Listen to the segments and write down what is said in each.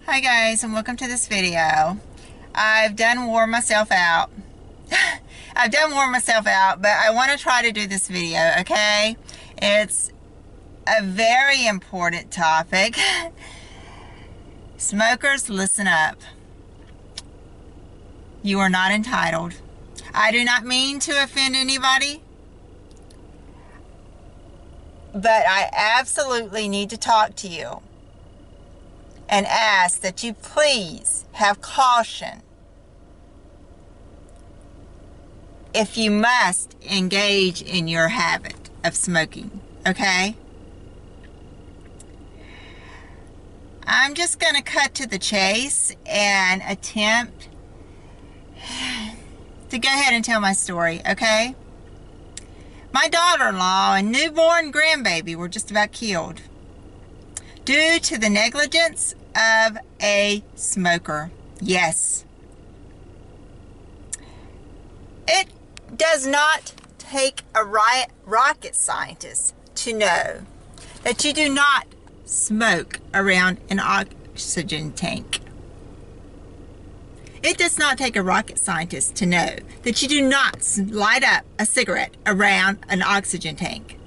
Hi guys, and welcome to this video. I've done wore myself out. I've done wore myself out, but I want to try to do this video, okay? It's a very important topic. Smokers, listen up. You are not entitled. I do not mean to offend anybody, but I absolutely need to talk to you and ask that you please have caution if you must engage in your habit of smoking, okay? I'm just going to cut to the chase and attempt to go ahead and tell my story, okay? My daughter-in-law and newborn grandbaby were just about killed due to the negligence of a smoker. Yes. It does not take a rocket scientist to know that you do not smoke around an oxygen tank. It does not take a rocket scientist to know that you do not light up a cigarette around an oxygen tank.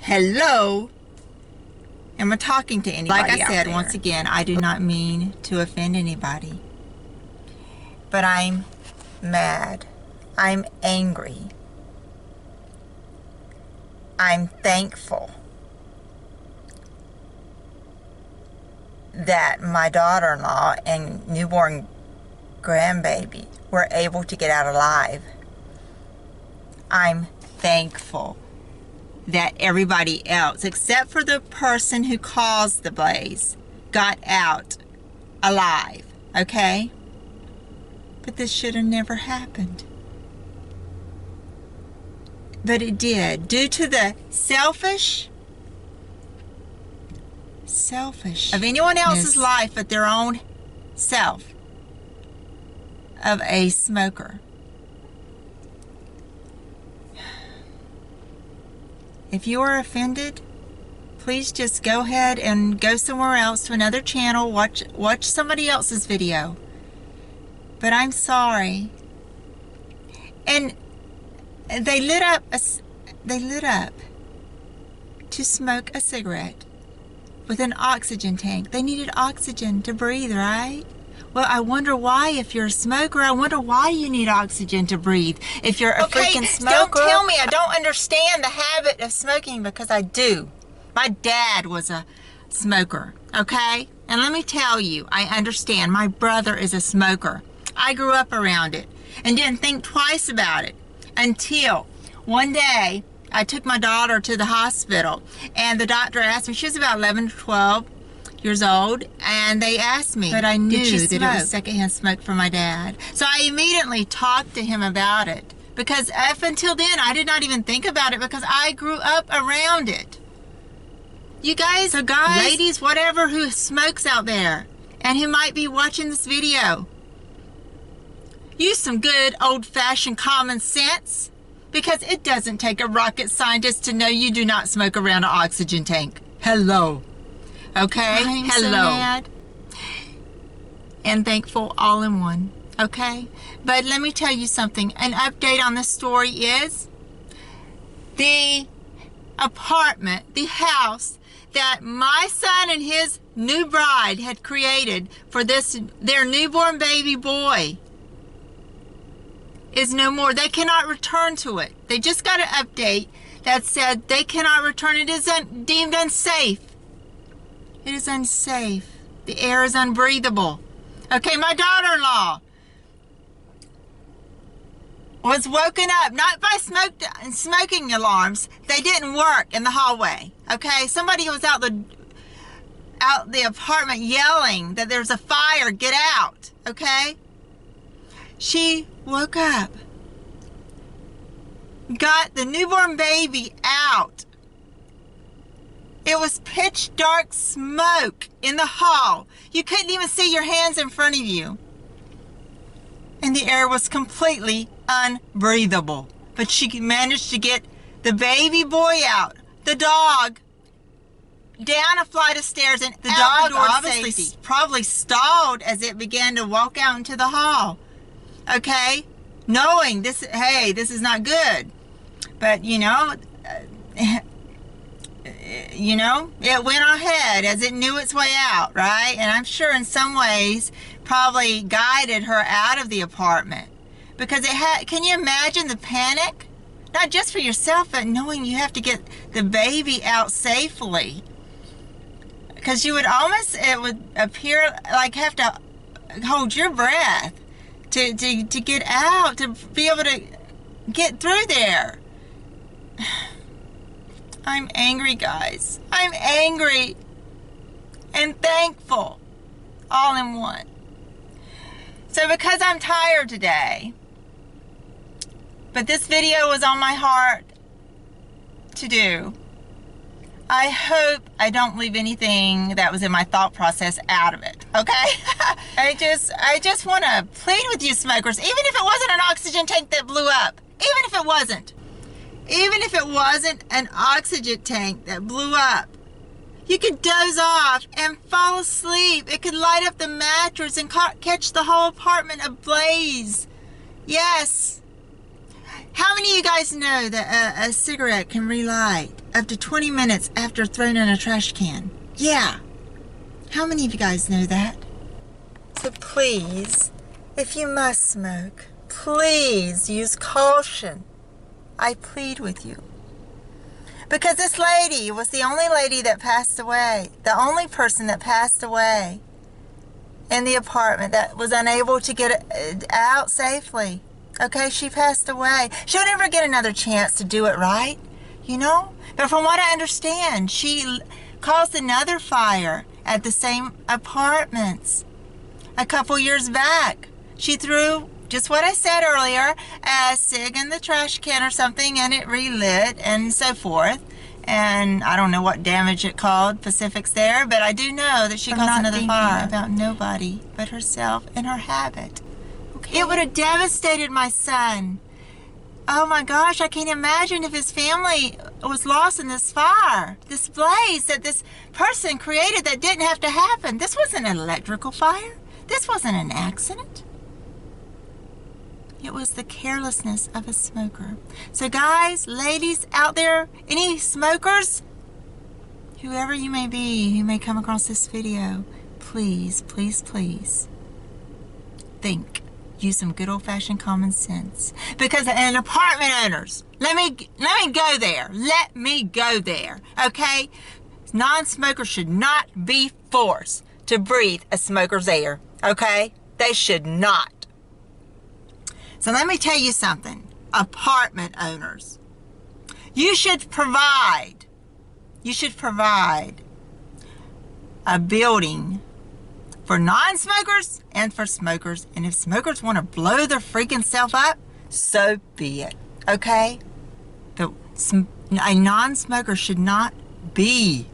Hello? Am I talking to anybody? Like I said, once again, I do not mean to offend anybody. But I'm mad. I'm angry. I'm thankful that my daughter-in-law and newborn grandbaby were able to get out alive. I'm thankful that everybody else, except for the person who caused the blaze, got out alive, okay? But this should have never happened. But it did, due to the selfish of anyone else's life but their own self of a smoker. If you are offended, please just go ahead and go somewhere else to another channel, watch somebody else's video. But I'm sorry. And they lit up to smoke a cigarette with an oxygen tank. They needed oxygen to breathe, right? Well, I wonder why, if you're a smoker, I wonder why you need oxygen to breathe. If you're a freaking smoker. Don't tell me I don't understand the habit of smoking, because I do. My dad was a smoker, okay? And let me tell you, I understand. My brother is a smoker. I grew up around it and didn't think twice about it until one day I took my daughter to the hospital, and the doctor asked me, she was about 11 to 12 years old, and they asked me, but I knew that it was secondhand smoke from my dad. So I immediately talked to him about it, because up until then I did not even think about it, because I grew up around it. You guys, so guys, ladies, whatever, who smokes out there and who might be watching this video, use some good old-fashioned common sense, because it doesn't take a rocket scientist to know you do not smoke around an oxygen tank. Hello. Okay? I'm so mad and thankful all in one. Okay? But let me tell you something. An update on this story is the apartment, the house that my son and his new bride had created for their newborn baby boy is no more. They cannot return to it. They just got an update that said they cannot return. It is deemed unsafe. It is unsafe. The air is unbreathable. Okay, my daughter-in-law was woken up, not by smoking alarms. They didn't work in the hallway. Okay, somebody was out the apartment yelling that there's a fire, get out. Okay, she woke up, got the newborn baby out. It was pitch dark smoke in the hall. You couldn't even see your hands in front of you. And the air was completely unbreathable. But she managed to get the baby boy out, the dog, down a flight of stairs and the out dog the door obviously probably stalled as it began to walk out into the hall. Okay? Knowing this, hey, this is not good. But, you know, it went ahead as it knew its way out, right? And I'm sure in some ways probably guided her out of the apartment. Because it had, can you imagine the panic? Not just for yourself, but knowing you have to get the baby out safely. Because you would almost, it would appear like have to hold your breath to get out, to be able to get through there. I'm angry, guys. I'm angry and thankful all in one. So because I'm tired today, but this video was on my heart to do, I hope I don't leave anything that was in my thought process out of it, okay? I just want to plead with you smokers, even if it wasn't an oxygen tank that blew up, even if it wasn't an oxygen tank that blew up, you could doze off and fall asleep. It could light up the mattress and catch the whole apartment ablaze. Yes. How many of you guys know that a cigarette can relight up to 20 minutes after thrown in a trash can? Yeah. How many of you guys know that? So please, if you must smoke, please use caution. I plead with you. Because this lady was the only lady that passed away, the only person that passed away in the apartment that was unable to get out safely. Okay, she passed away. She'll never get another chance to do it right, you know? But from what I understand, she caused another fire at the same apartments a couple years back. She threw, just what I said earlier, a cig in the trash can or something, and it relit and so forth. And I don't know what damage it caused, specifics there, but I do know that she caused another fire. About nobody but herself and her habit. Okay. It would have devastated my son. Oh my gosh, I can't imagine if his family was lost in this fire, this blaze that this person created that didn't have to happen. This wasn't an electrical fire. This wasn't an accident. It was the carelessness of a smoker. So guys, ladies out there, any smokers, whoever you may be who may come across this video, please, please, please think. Use some good old-fashioned common sense. Because an apartment owners, let me go there. Let me go there. Okay? Non-smokers should not be forced to breathe a smoker's air. Okay? They should not. So let me tell you something. Apartment owners. You should provide a building for non-smokers and for smokers. And if smokers want to blow their freaking self up, so be it. Okay? But a non-smoker should not be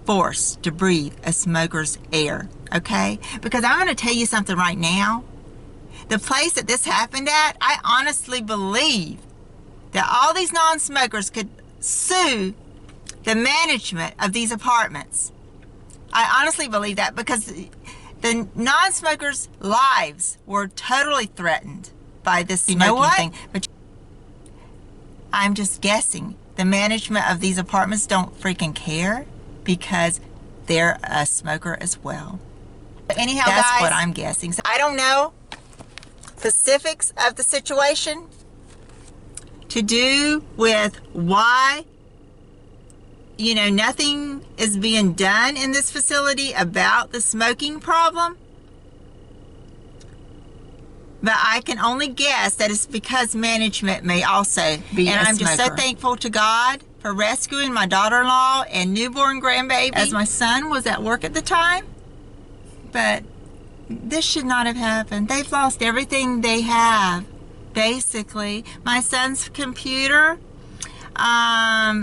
forced to breathe a smoker's air. Okay? Because I'm going to tell you something right now. The place that this happened at, I honestly believe that all these non-smokers could sue the management of these apartments. I honestly believe that because the non-smokers' lives were totally threatened by this smoking thing. But I'm just guessing. The management of these apartments don't freaking care because they're a smoker as well. But anyhow, that's guys, what I'm guessing. So I don't know specifics of the situation to do with why, you know, nothing is being done in this facility about the smoking problem. But I can only guess that it's because management may also be a smoker. And I'm just so thankful to God for rescuing my daughter-in-law and newborn grandbaby as my son was at work at the time. But this should not have happened. They've lost everything they have, basically. My son's computer,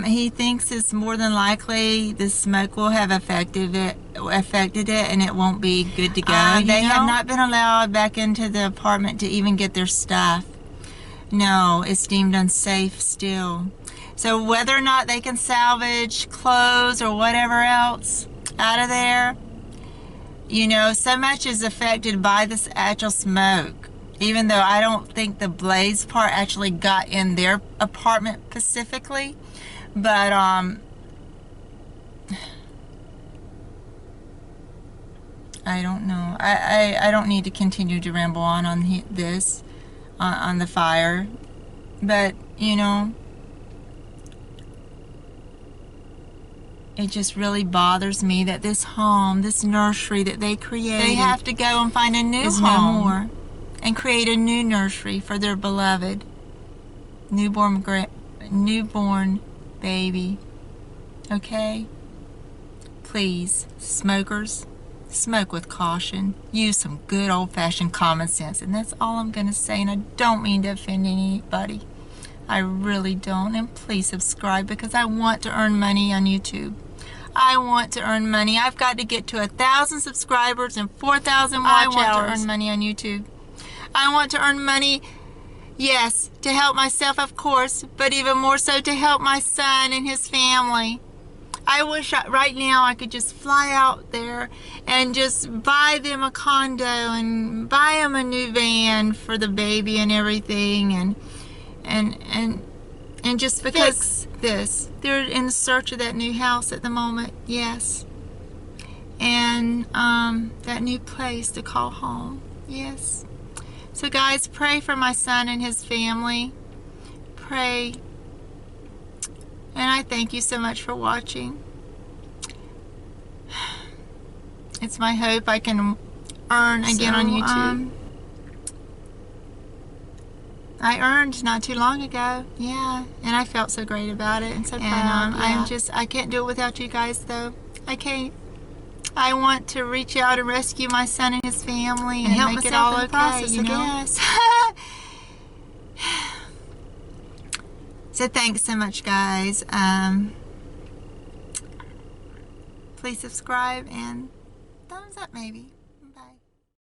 he thinks it's more than likely the smoke will have affected it and it won't be good to go. They have not been allowed back into the apartment to even get their stuff. No, it's deemed unsafe still. So whether or not they can salvage clothes or whatever else out of there, you know, so much is affected by this actual smoke. Even though I don't think the blaze part actually got in their apartment specifically. But, I don't know. I don't need to continue to ramble on this, on the fire. But, you know, it just really bothers me that this home, this nursery that they created, they have to go and find a new home. No more. And create a new nursery for their beloved newborn baby. Okay? Please, smokers, smoke with caution. Use some good old-fashioned common sense. And that's all I'm going to say. And I don't mean to offend anybody. I really don't. And please subscribe, because I want to earn money on YouTube. I want to earn money. I've got to get to 1,000 subscribers and 4,000 watch hours. I want to earn money on YouTube. I want to earn money, yes, to help myself, of course, but even more so to help my son and his family. I wish right now I could just fly out there and just buy them a condo and buy them a new van for the baby and everything, and just because this. They're in search of that new house at the moment, yes. And that new place to call home, yes. So guys, pray for my son and his family. Pray. And I thank you so much for watching. It's my hope I can earn again on YouTube. I earned not too long ago, yeah, and I felt so great about it and so proud. I can't do it without you guys, though. I can't. I want to reach out and rescue my son and his family and help make it all okay, you know? So thanks so much, guys. Please subscribe and thumbs up, maybe.